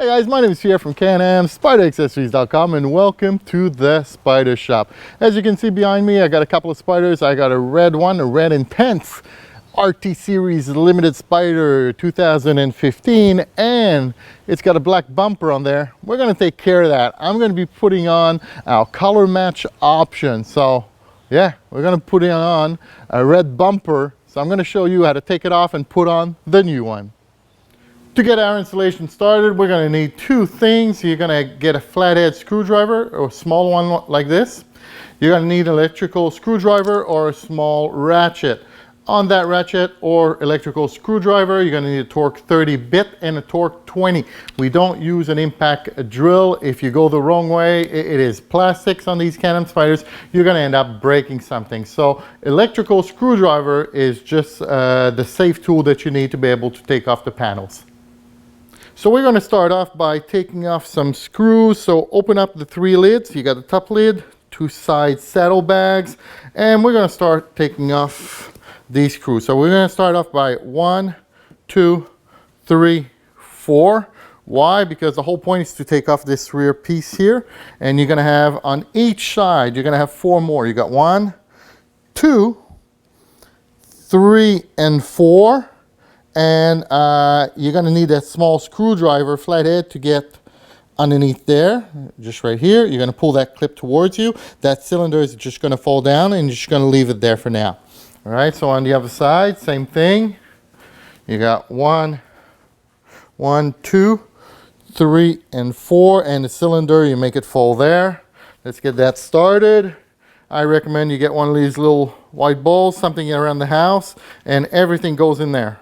Hey guys, my name is Pierre from Can AM Spyder and welcome to the Spyder shop. As you can see behind me, I got a couple of Spyders. I got a red one, a red intense RT series limited Spyder 2015, and it's got a black bumper on there. We're going to take care of that. I'm going to be putting on our color match option. So yeah, we're going to put on a red bumper. So I'm going to show you how to take it off and put on the new one. To get our installation started, we're going to need two things. You're going to get a flathead screwdriver or a small one like this. You're going to need an electrical screwdriver or a small ratchet. On that ratchet or electrical screwdriver, you're going to need a torque 30 bit and a torque 20. We don't use an impact drill. If you go the wrong way, it is plastics on these Can AM Spyders, you're going to end up breaking something. So electrical screwdriver is just the safe tool that you need to be able to take off the panels. So we're going to start off by taking off some screws. So open up the three lids. You got the top lid, two side saddlebags, and we're going to start taking off these screws. So we're going to start off by 1, 2, 3, 4. Why? Because the whole point is to take off this rear piece here, and you're going to have on each side, you're going to have 4 more. You got 1, 2, 3, and 4. And you're going to need that small screwdriver flathead to get underneath there, just right here. You're going to pull that clip towards you. That cylinder is just going to fall down, and you're just going to leave it there for now. All right, so on the other side, same thing. You got 1, 2, 3, and 4, and the cylinder, you make it fall there. Let's get that started. I recommend you get one of these little white balls, something around the house, and everything goes in there.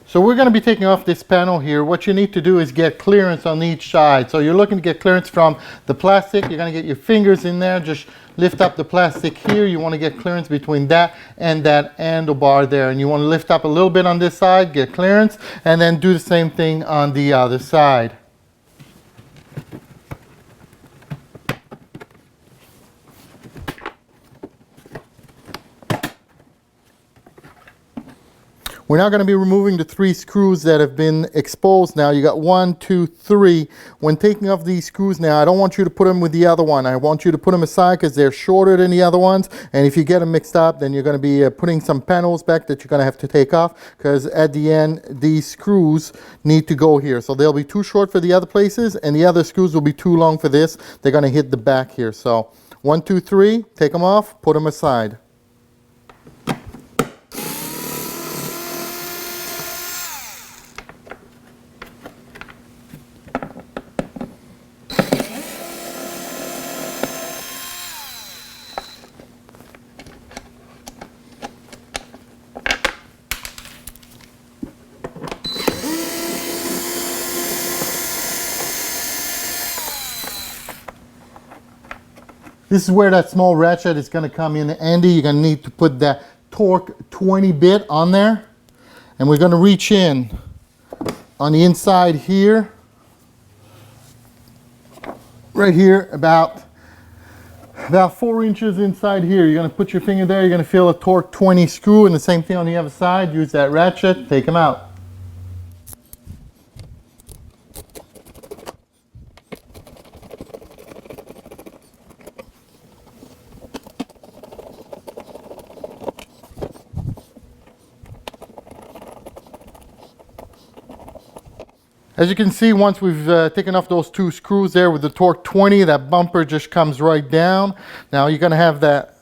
So we're going to be taking off this panel here. What you need to do is get clearance on each side. So you're looking to get clearance from the plastic. You're going to get your fingers in there. Just lift up the plastic here. You want to get clearance between that handlebar there. And you want to lift up a little bit on this side, get clearance, and then do the same thing on the other side. We're now going to be removing the 3 screws that have been exposed now. You got 1, 2, 3. When taking off these screws now, I don't want you to put them with the other one. I want you to put them aside because they're shorter than the other ones. And if you get them mixed up, then you're going to be putting some panels back that you're going to have to take off, because at the end, these screws need to go here. So they'll be too short for the other places, and the other screws will be too long for this. They're going to hit the back here. So 1, 2, 3, take them off, put them aside. This is where that small ratchet is going to come in handy. You're going to need to put that torque 20 bit on there. And we're going to reach in on the inside here. Right here, about 4 inches inside here. You're going to put your finger there. You're going to feel a torque 20 screw. And the same thing on the other side. Use that ratchet. Take them out. As you can see, once we've taken off those 2 screws there with the torque 20, that bumper just comes right down. Now you're going to have that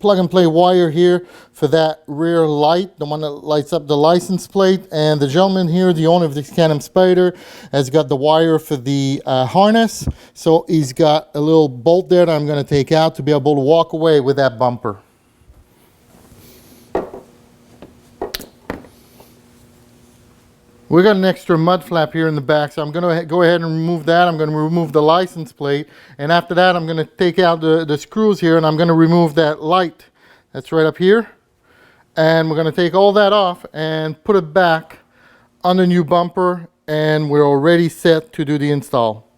plug and play wire here for that rear light, the one that lights up the license plate. And the gentleman here, the owner of this Can AM Spyder, has got the wire for the harness. So he's got a little bolt there that I'm going to take out to be able to walk away with that bumper. We got an extra mud flap here in the back, so I'm going to go ahead and remove that. I'm going to remove the license plate, and after that I'm going to take out the screws here, and I'm going to remove that light that's right up here, and we're going to take all that off and put it back on the new bumper, and we're already set to do the install.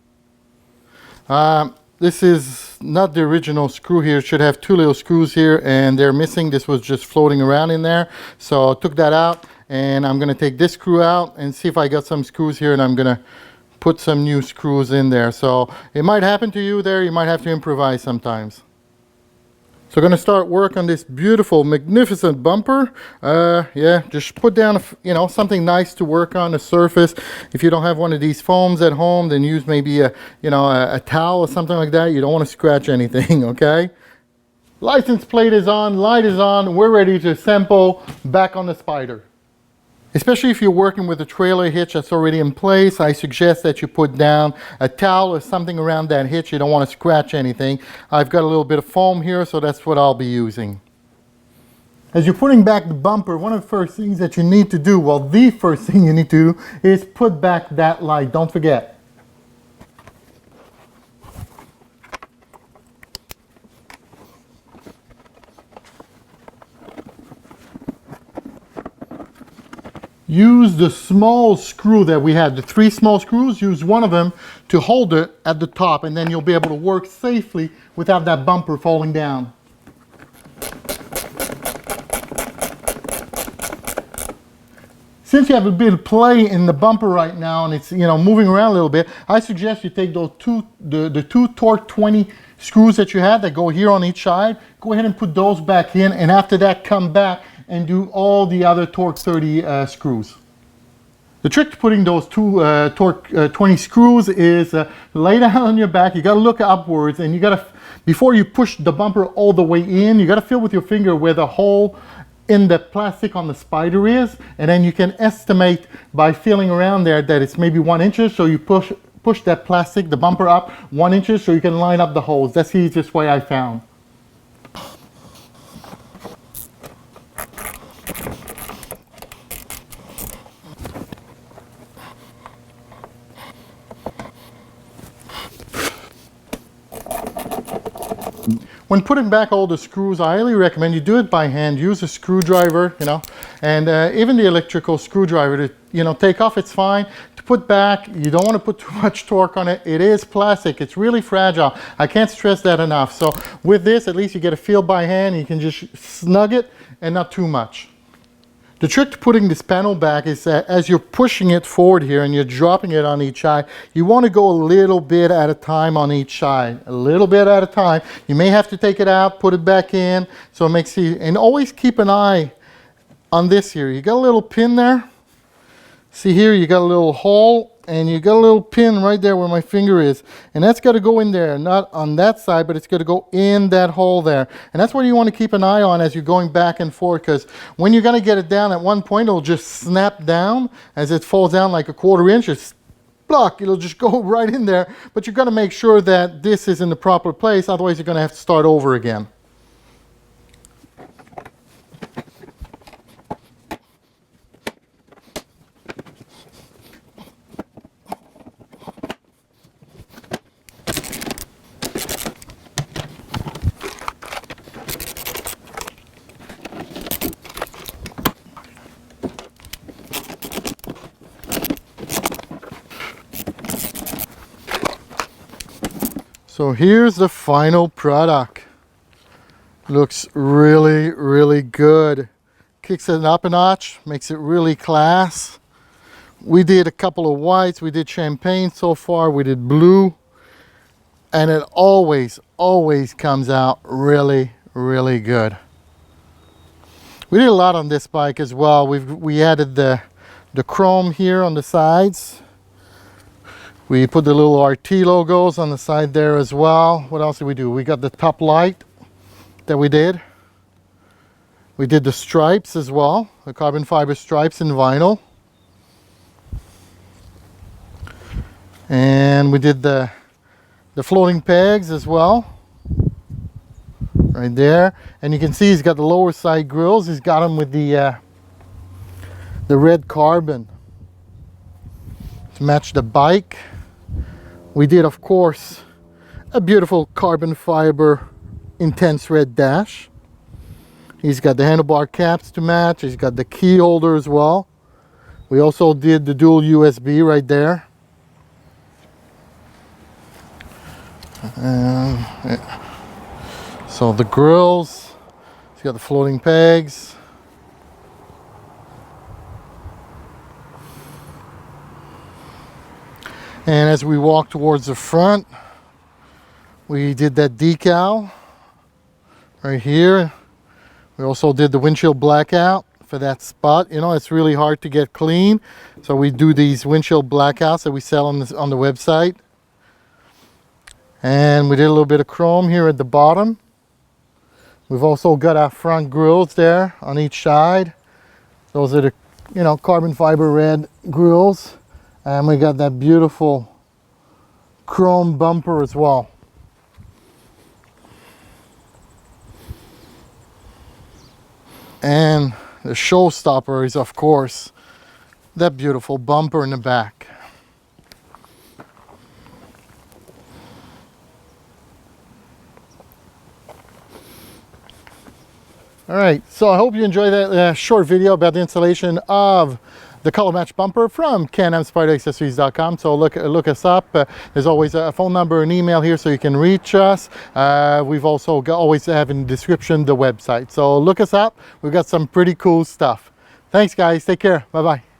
This is not the original screw here. It should have two little screws here, and they're missing. This was just floating around in there, so I took that out. And I'm going to take this screw out and see if I got some screws here, and I'm going to put some new screws in there. So it might happen to you there. You might have to improvise sometimes. So I'm going to start work on this beautiful, magnificent bumper. Yeah, just put down, something nice to work on, a surface. If you don't have one of these foams at home, then use maybe a towel or something like that. You don't want to scratch anything, okay? License plate is on, light is on. We're ready to assemble back on the Spyder. Especially if you're working with a trailer hitch that's already in place, I suggest that you put down a towel or something around that hitch. You don't want to scratch anything. I've got a little bit of foam here, so that's what I'll be using. As you're putting back the bumper, one of the first things that you need to do, well, the first thing you need to do is put back that light. Don't forget. Use the small screw that we had, the 3 small screws. Use one of them to hold it at the top, and then you'll be able to work safely without that bumper falling down. Since you have a bit of play in the bumper right now and it's moving around a little bit, I suggest you take those the two torque 20 screws that you had that go here on each side. Go ahead and put those back in, and after that come back and do all the other torque 30 screws. The trick to putting those two torque 20 screws is lay down on your back. You got to look upwards, and you got to, before you push the bumper all the way in, you got to feel with your finger where the hole in the plastic on the Spyder is, and then you can estimate by feeling around there that it's maybe 1 inch. So you push that plastic, the bumper up 1 inch, so you can line up the holes. That's the easiest way I found. When putting back all the screws, I highly recommend you do it by hand. Use a screwdriver, and even the electrical screwdriver to, take off, it's fine. To put back, you don't want to put too much torque on it. It is plastic. It's really fragile. I can't stress that enough. So with this, at least you get a feel by hand. You can just snug it and not too much. The trick to putting this panel back is that as you're pushing it forward here and you're dropping it on each side, you want to go a little bit at a time on each side. A little bit at a time. You may have to take it out, put it back in, so it makes you, and always keep an eye on this here. You got a little pin there. See here, you got a little hole, and you got a little pin right there where my finger is, and that's got to go in there, not on that side, but it's got to go in that hole there. And that's what you want to keep an eye on as you're going back and forth, because when you're going to get it down at one point, it'll just snap down as it falls down like a 1/4 inch. It's block, it'll just go right in there, but you've got to make sure that this is in the proper place, otherwise you're going to have to start over again. So here's the final product. Looks really, really good. Kicks it up a notch, makes it really class. We did a couple of whites, we did champagne so far, we did blue, and it always comes out really, really good. We did a lot on this bike as well. We added the chrome here on the sides. We put the little RT logos on the side there as well. What else did we do? We got the top light that we did. We did the stripes as well, the carbon fiber stripes in vinyl. And we did the floating pegs as well, right there. And you can see he's got the lower side grills. He's got them with the red carbon. to match the bike. We did, of course, a beautiful carbon fiber intense red dash. He's got the handlebar caps to match. He's got the key holder as well. We also did the dual USB right there. So the grills, he's got the floating pegs. And as we walk towards the front, we did that decal right here. We also did the windshield blackout for that spot. You know, it's really hard to get clean, so we do these windshield blackouts that we sell on the website. And we did a little bit of chrome here at the bottom. We've also got our front grills there on each side. Those are the, you know, carbon fiber red grills. And we got that beautiful chrome bumper as well. And the showstopper is, of course, that beautiful bumper in the back. All right, so I hope you enjoyed that short video about the installation of the color match bumper from Can AM Spyder Accessories.com. So look us up. There's always a phone number and email here so you can reach us. We've also always have in the description the website. So look us up. We've got some pretty cool stuff. Thanks guys, take care, bye-bye.